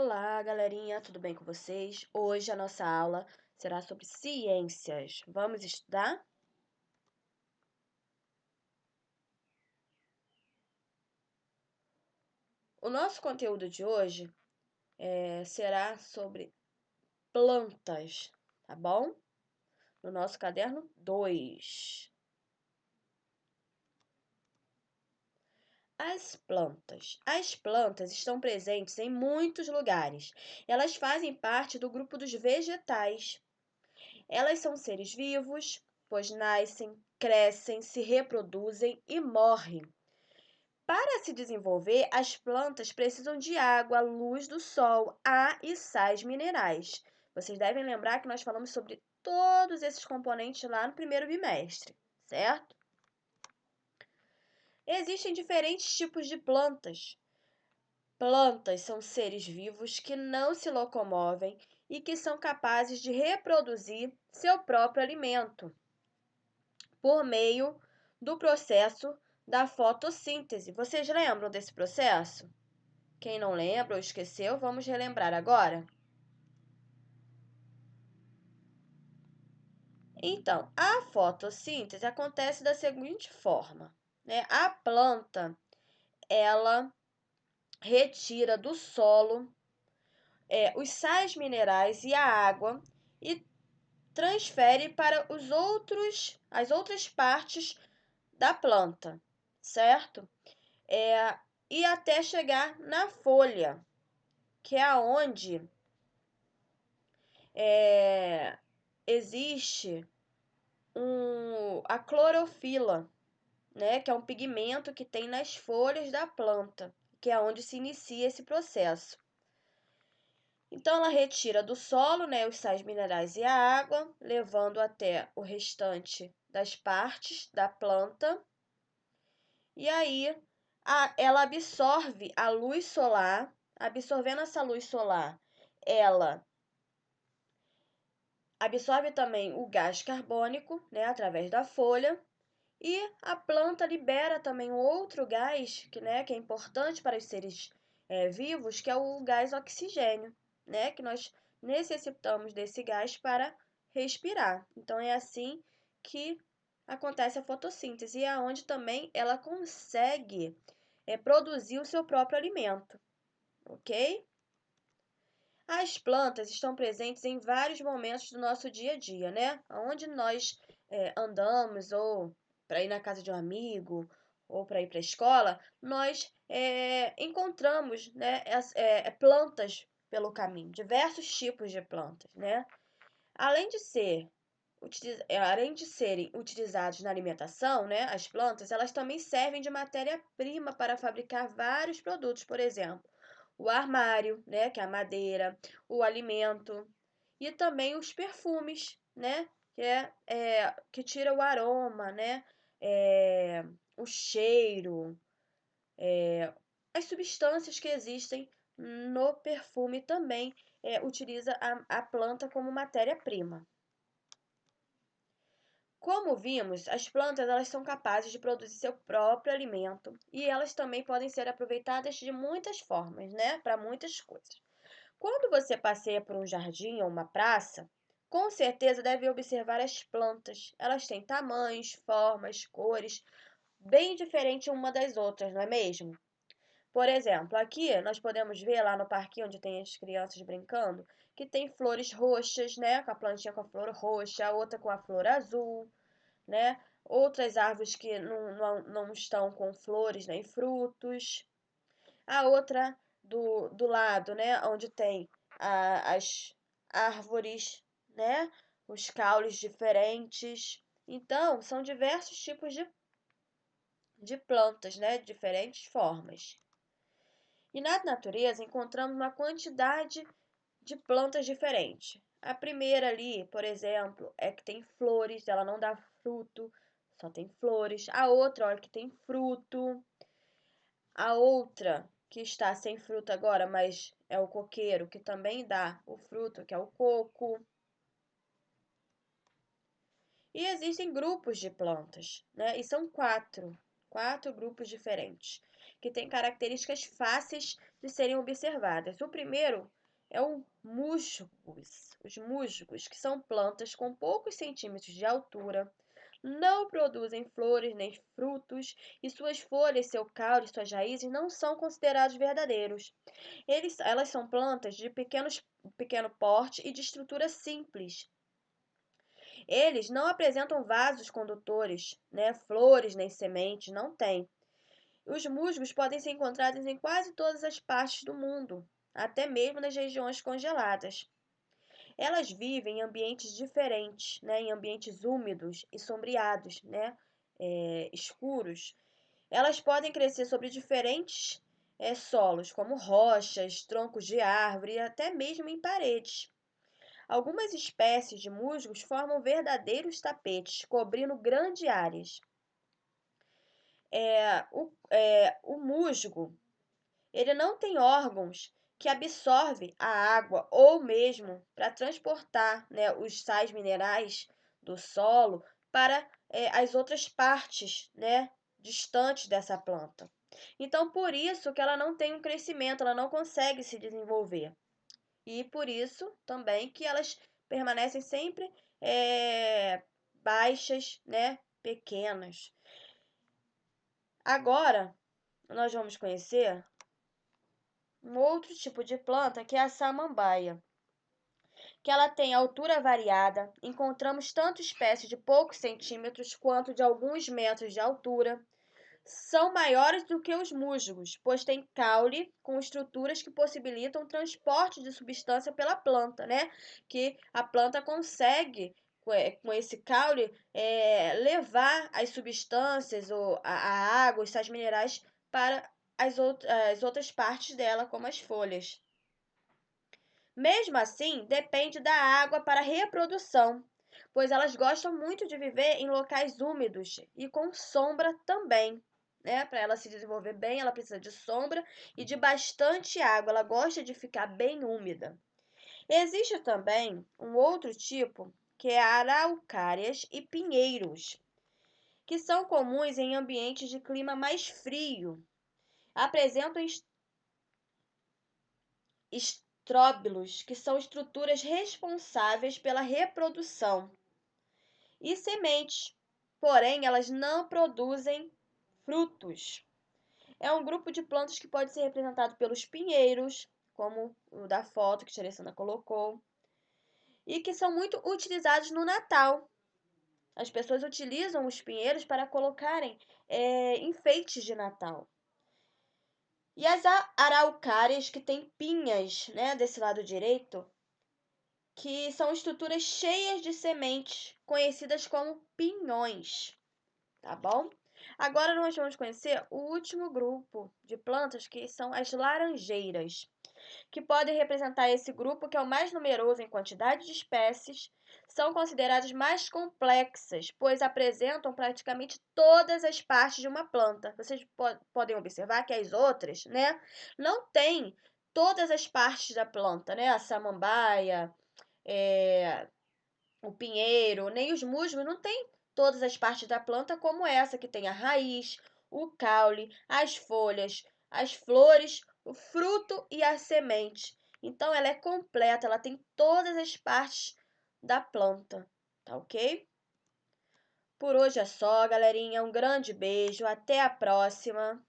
Olá, galerinha, tudo bem com vocês? Hoje a nossa aula será sobre ciências. Vamos estudar? O nosso conteúdo de hoje será sobre plantas, tá bom? No nosso caderno 2. As plantas. As plantas estão presentes em muitos lugares. Elas fazem parte do grupo dos vegetais. Elas são seres vivos, pois nascem, crescem, se reproduzem e morrem. Para se desenvolver, as plantas precisam de água, luz do sol, ar e sais minerais. Vocês devem lembrar que nós falamos sobre todos esses componentes lá no primeiro bimestre, certo? Existem diferentes tipos de plantas. Plantas são seres vivos que não se locomovem e que são capazes de reproduzir seu próprio alimento por meio do processo da fotossíntese. Vocês lembram desse processo? Quem não lembra ou esqueceu, vamos relembrar agora. Então, a fotossíntese acontece da seguinte forma, né? A planta, ela retira do solo os sais minerais e a água e transfere para as outras partes da planta, certo? E até chegar na folha, que é onde existe a clorofila, né, que é um pigmento que tem nas folhas da planta, que é onde se inicia esse processo. Então, ela retira do solo, né, os sais minerais e a água, levando até o restante das partes da planta. E aí, ela absorve a luz solar. Absorvendo essa luz solar, ela absorve também o gás carbônico, né, através da folha. E a planta libera também um outro gás que é importante para os seres vivos, que é o gás oxigênio, né? Que nós necessitamos desse gás para respirar. Então, é assim que acontece a fotossíntese, e é onde também ela consegue produzir o seu próprio alimento, ok? As plantas estão presentes em vários momentos do nosso dia a dia, né? Onde nós andamos, ou para ir na casa de um amigo, ou para ir para a escola, nós encontramos, né, plantas pelo caminho, diversos tipos de plantas, né? Além de serem utilizados na alimentação, né, as plantas, elas também servem de matéria-prima para fabricar vários produtos, por exemplo, o armário, né, que é a madeira, o alimento e também os perfumes, né, que tira o aroma, né, o cheiro, as substâncias que existem no perfume também utiliza a planta como matéria-prima. Como vimos, as plantas elas são capazes de produzir seu próprio alimento e elas também podem ser aproveitadas de muitas formas, né, para muitas coisas. Quando você passeia por um jardim ou uma praça, com certeza deve observar as plantas. Elas têm tamanhos, formas, cores bem diferentes uma das outras, não é mesmo? Por exemplo, aqui nós podemos ver lá no parquinho onde tem as crianças brincando, que tem flores roxas, né, com a plantinha com a flor roxa, a outra com a flor azul, né? Outras árvores que não estão com flores nem frutos. A outra do lado, né? Onde tem as árvores, né? Os caules diferentes. Então, são diversos tipos de plantas, né? De diferentes formas. E na natureza encontramos uma quantidade de plantas diferentes. A primeira ali, por exemplo, é que tem flores, ela não dá fruto, só tem flores. A outra, olha, que tem fruto. A outra, que está sem fruto agora, mas é o coqueiro, que também dá o fruto, que é o coco. E existem grupos de plantas, né? E são 4. 4 grupos diferentes, que têm características fáceis de serem observadas. O primeiro é o musgos. Os musgos, que são plantas com poucos centímetros de altura, não produzem flores nem frutos, e suas folhas, seu caule e suas raízes não são considerados verdadeiros. Elas são plantas de pequeno porte e de estrutura simples. Eles não apresentam vasos condutores, né, flores nem sementes, não têm. Os musgos podem ser encontrados em quase todas as partes do mundo, até mesmo nas regiões congeladas. Elas vivem em ambientes diferentes, né, em ambientes úmidos e sombreados, né, escuros. Elas podem crescer sobre diferentes solos, como rochas, troncos de árvore e até mesmo em paredes. Algumas espécies de musgos formam verdadeiros tapetes, cobrindo grandes áreas. O musgo, ele não tem órgãos que absorvem a água ou mesmo para transportar, né, os sais minerais do solo para as outras partes, né, distantes dessa planta. Então, por isso que ela não tem um crescimento, ela não consegue se desenvolver. E por isso também que elas permanecem sempre baixas, né, pequenas. Agora, nós vamos conhecer um outro tipo de planta que é a samambaia, que ela tem altura variada. Encontramos tanto espécies de poucos centímetros quanto de alguns metros de altura. São maiores do que os musgos, pois têm caule com estruturas que possibilitam o transporte de substância pela planta, né? Que a planta consegue, com esse caule, levar as substâncias, ou a água, os sais minerais, para as outras partes dela, como as folhas. Mesmo assim, depende da água para a reprodução, pois elas gostam muito de viver em locais úmidos e com sombra também. Né? Para ela se desenvolver bem, ela precisa de sombra e de bastante água. Ela gosta de ficar bem úmida. Existe também um outro tipo, que é araucárias e pinheiros, que são comuns em ambientes de clima mais frio. Apresentam estróbilos, que são estruturas responsáveis pela reprodução, e sementes, porém elas não produzem frutos. É um grupo de plantas que pode ser representado pelos pinheiros, como o da foto que a Alessandra colocou, e que são muito utilizados no Natal. As pessoas utilizam os pinheiros para colocarem enfeites de Natal. E as araucárias, que têm pinhas, né, desse lado direito, que são estruturas cheias de sementes, conhecidas como pinhões, tá bom? Agora nós vamos conhecer o último grupo de plantas, que são as laranjeiras, que podem representar esse grupo, que é o mais numeroso em quantidade de espécies. São consideradas mais complexas, pois apresentam praticamente todas as partes de uma planta. Vocês podem observar que as outras, né, não têm todas as partes da planta, né? A samambaia, o pinheiro, nem os musgos não têm todas as partes da planta, como essa, que tem a raiz, o caule, as folhas, as flores, o fruto e a semente. Então ela é completa, ela tem todas as partes da planta, tá ok? Por hoje é só, galerinha. Um grande beijo, até a próxima!